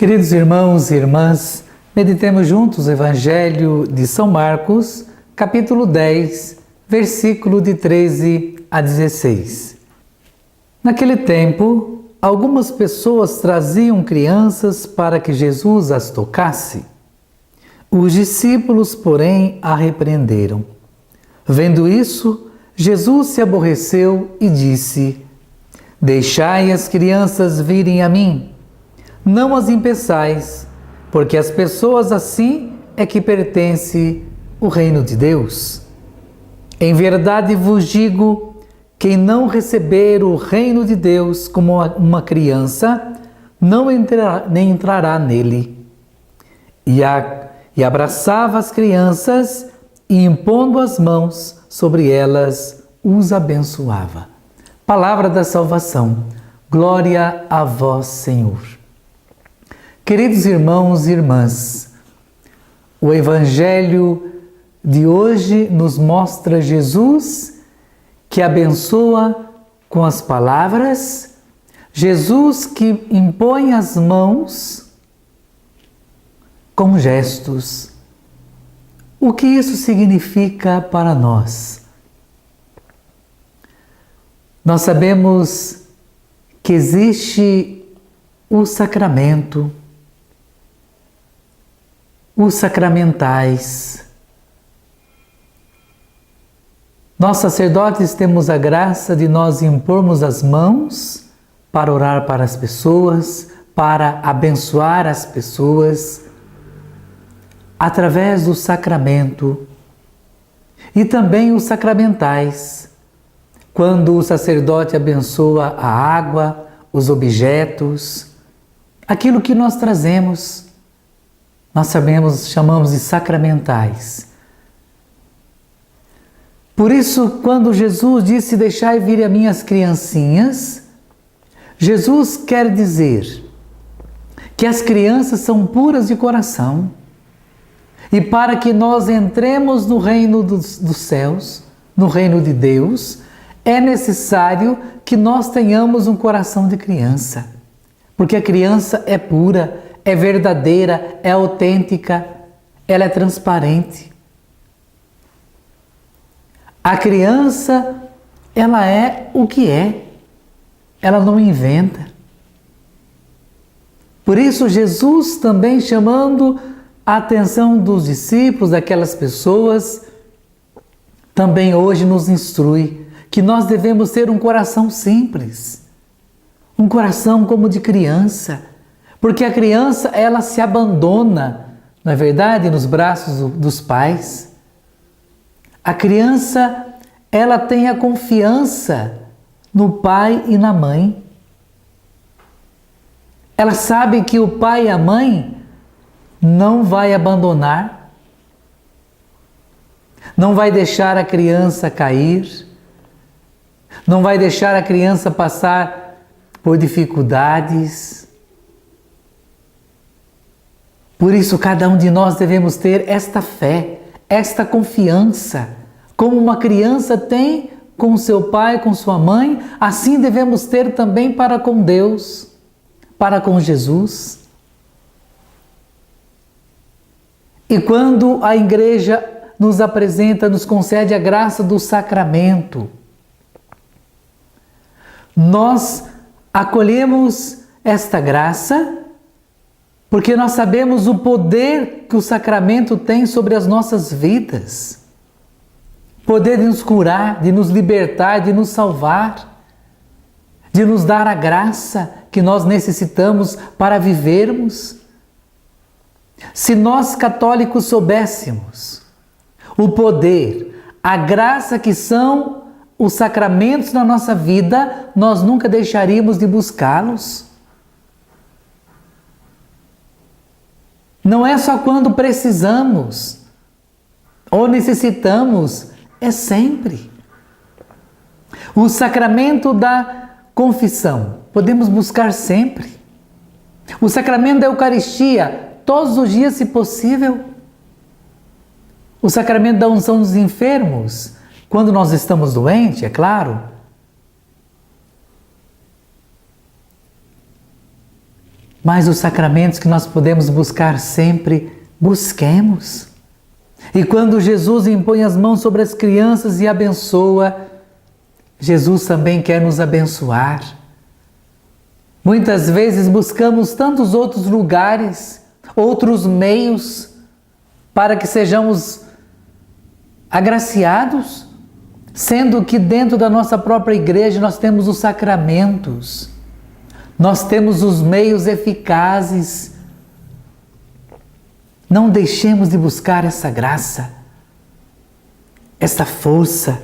Queridos irmãos e irmãs, meditemos juntos o Evangelho de São Marcos, capítulo 10, versículo de 13 a 16. Naquele tempo, algumas pessoas traziam crianças para que Jesus as tocasse. Os discípulos, porém, a repreenderam. Vendo isso, Jesus se aborreceu e disse: Deixai as crianças virem a mim. Não as impeçais, porque às pessoas assim é que pertence o reino de Deus. Em verdade vos digo, quem não receber o reino de Deus como uma criança, não nem entrará nele. E abraçava as crianças e, impondo as mãos sobre elas, os abençoava. Palavra da salvação. Glória a vós, Senhor. Queridos irmãos e irmãs, o Evangelho de hoje nos mostra Jesus que abençoa com as palavras, Jesus que impõe as mãos com gestos. O que isso significa para nós? Nós sabemos que existe o sacramento, os sacramentais. Nós sacerdotes temos a graça de nós impormos as mãos para orar para as pessoas, para abençoar as pessoas, através do sacramento. E também os sacramentais, quando o sacerdote abençoa a água, os objetos, aquilo que nós trazemos, nós chamamos de sacramentais. Por isso, quando Jesus disse, deixai vir a mim as criancinhas, Jesus quer dizer que as crianças são puras de coração. E para que nós entremos no reino dos céus, no reino de Deus, é necessário que nós tenhamos um coração de criança. Porque a criança é pura, é verdadeira, é autêntica, ela é transparente. A criança, ela é o que é, ela não inventa. Por isso, Jesus também chamando a atenção dos discípulos, daquelas pessoas, também hoje nos instrui que nós devemos ter um coração simples, um coração como de criança, porque a criança, ela se abandona, não é verdade, nos braços dos pais. A criança, ela tem a confiança no pai e na mãe. Ela sabe que o pai e a mãe não vai abandonar, não vai deixar a criança cair, não vai deixar a criança passar por dificuldades. Por isso, cada um de nós devemos ter esta fé, esta confiança. Como uma criança tem com seu pai, com sua mãe, assim devemos ter também para com Deus, para com Jesus. E quando a Igreja nos apresenta, nos concede a graça do sacramento, nós acolhemos esta graça porque nós sabemos o poder que o sacramento tem sobre as nossas vidas. Poder de nos curar, de nos libertar, de nos salvar, de nos dar a graça que nós necessitamos para vivermos. Se nós católicos soubéssemos o poder, a graça que são os sacramentos na nossa vida, nós nunca deixaríamos de buscá-los. Não é só quando precisamos ou necessitamos, é sempre. O sacramento da confissão, podemos buscar sempre. O sacramento da Eucaristia, todos os dias, se possível. O sacramento da unção dos enfermos, quando nós estamos doentes, é claro. mas os sacramentos que nós podemos buscar sempre, busquemos. E quando Jesus impõe as mãos sobre as crianças e abençoa, Jesus também quer nos abençoar. Muitas vezes buscamos tantos outros lugares, outros meios, para que sejamos agraciados, sendo que dentro da nossa própria igreja nós temos os sacramentos, nós temos os meios eficazes. Não deixemos de buscar essa graça, essa força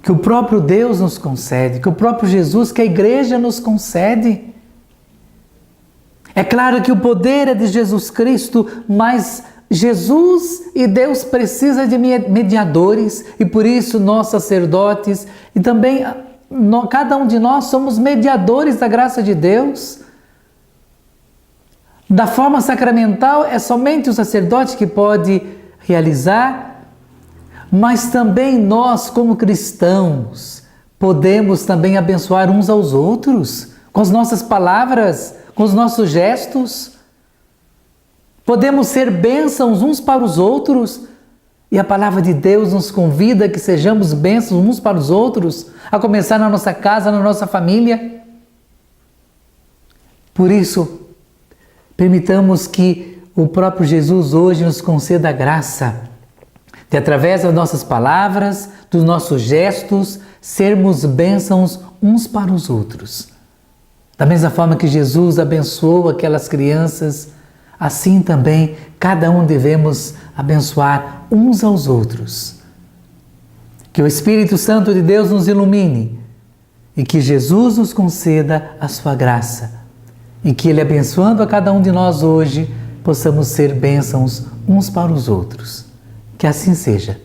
que o próprio Deus nos concede, que o próprio Jesus, que a igreja nos concede. É claro que o poder é de Jesus Cristo, mas Jesus e Deus precisam de mediadores e por isso nós sacerdotes e também cada um de nós somos mediadores da graça de Deus. Da forma sacramental é somente o sacerdote que pode realizar, mas também nós como cristãos podemos também abençoar uns aos outros com as nossas palavras, com os nossos gestos. Podemos ser bênçãos uns para os outros e a palavra de Deus nos convida a que sejamos bênçãos uns para os outros, a começar na nossa casa, na nossa família. Por isso, permitamos que o próprio Jesus hoje nos conceda a graça de, através das nossas palavras, dos nossos gestos, sermos bênçãos uns para os outros. Da mesma forma que Jesus abençoou aquelas crianças, assim também cada um devemos abençoar uns aos outros. Que o Espírito Santo de Deus nos ilumine e que Jesus nos conceda a sua graça e que Ele, abençoando a cada um de nós hoje, possamos ser bênçãos uns para os outros. Que assim seja.